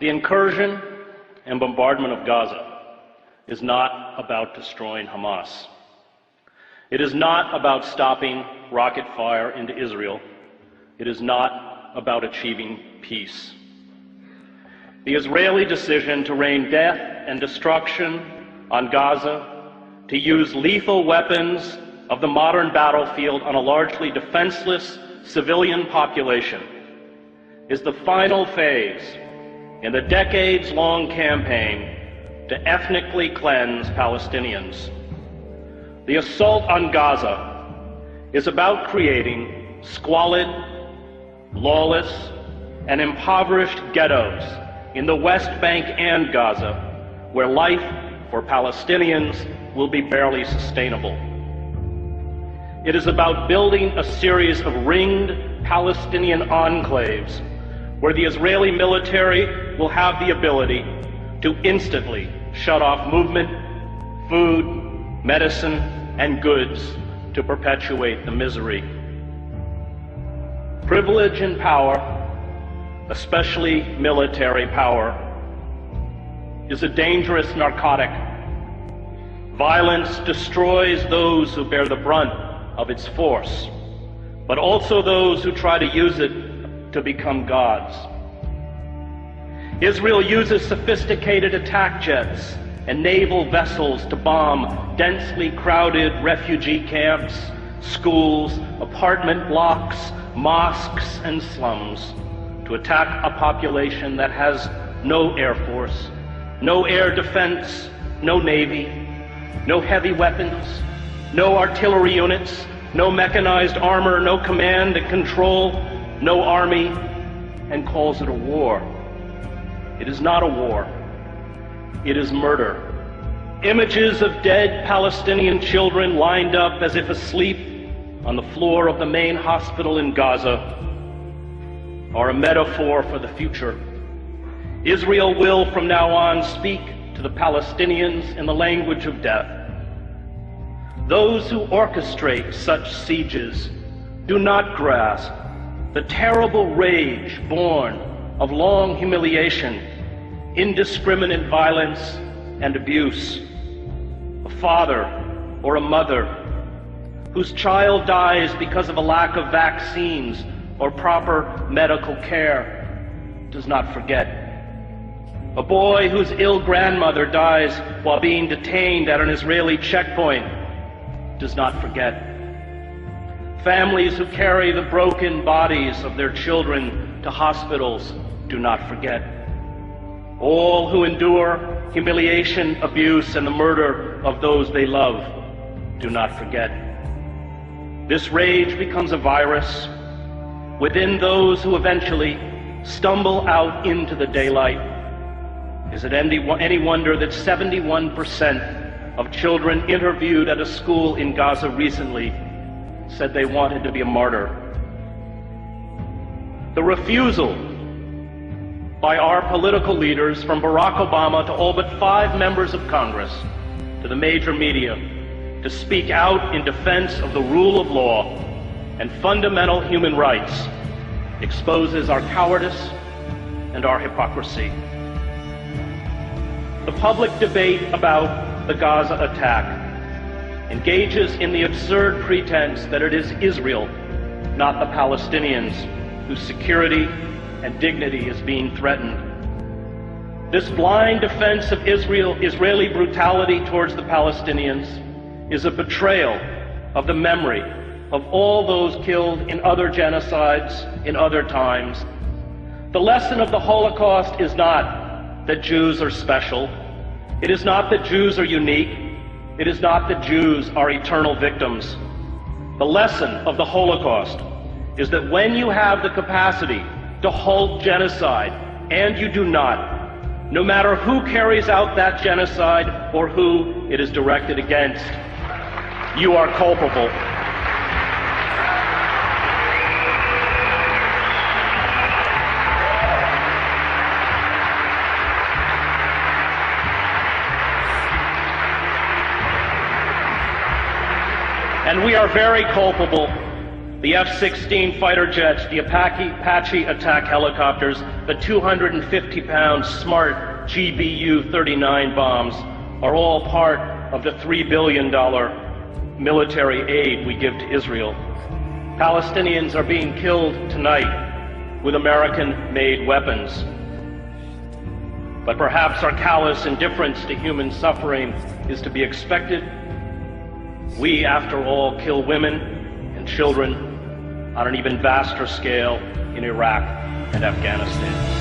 The incursion and bombardment of Gaza is not about destroying Hamas. It is not about stopping rocket fire into Israel. It is not about achieving peace. The Israeli decision to rain death and destruction on Gaza, to use lethal weapons of the modern battlefield on a largely defenseless civilian population, is the final phase in the decades-long campaign to ethnically cleanse Palestinians. The assault on Gaza is about creating squalid, lawless, and impoverished ghettos in the West Bank and Gaza, where life for Palestinians will be barely sustainable. It is about building a series of ringed Palestinian enclaves where the Israeli military will have the ability to instantly shut off movement, food, medicine, and goods to perpetuate the misery. Privilege and power, especially military power, is a dangerous narcotic. Violence destroys those who bear the brunt of its force, but also those who try to use it to become gods. Israel uses sophisticated attack jets and naval vessels to bomb densely crowded refugee camps, schools, apartment blocks, mosques, and slums, to attack a population that has no air force, no air defense, no navy, no heavy weapons, no artillery units, no mechanized armor, no command and control, no army, and calls it a war. It is not a war. It is murder. Images of dead Palestinian children lined up as if asleep on the floor of the main hospital in Gaza are a metaphor for the future. Israel will from now on speak to the Palestinians in the language of death. Those who orchestrate such sieges do not grasp the terrible rage born of long humiliation, indiscriminate violence, and abuse. A father or a mother whose child dies because of a lack of vaccines or proper medical care does not forget. A boy whose ill grandmother dies while being detained at an Israeli checkpoint does not forget. Families who carry the broken bodies of their children to hospitals do not forget. All who endure humiliation, abuse, and the murder of those they love do not forget. This rage becomes a virus within those who eventually stumble out into the daylight. Is it any wonder that 71% of children interviewed at a school in Gaza recently said they wanted to be a martyr? The refusal by our political leaders, from Barack Obama to all but 5 members of Congress, to the major media, to speak out in defense of the rule of law and fundamental human rights exposes our cowardice and our hypocrisy. The public debate about the Gaza attack engages in the absurd pretense that it is Israel, not the Palestinians, whose security and dignity is being threatened. This blind defense of Israeli brutality towards the Palestinians is a betrayal of the memory of all those killed in other genocides in other times. The lesson of the Holocaust is not that Jews are special. It is not that Jews are unique. It is not that Jews are eternal victims. The lesson of the Holocaust is that when you have the capacity to halt genocide, and you do not, no matter who carries out that genocide or who it is directed against, you are culpable. And we are very culpable The F-16 fighter jets, the Apache attack helicopters, the 250-pound smart GBU-39 bombs are all part of the $3 billion military aid we give to Israel. Palestinians are being killed tonight with American-made weapons. But perhaps our callous indifference to human suffering is to be expected. We, after all, kill women and children on an even vaster scale in Iraq and Afghanistan.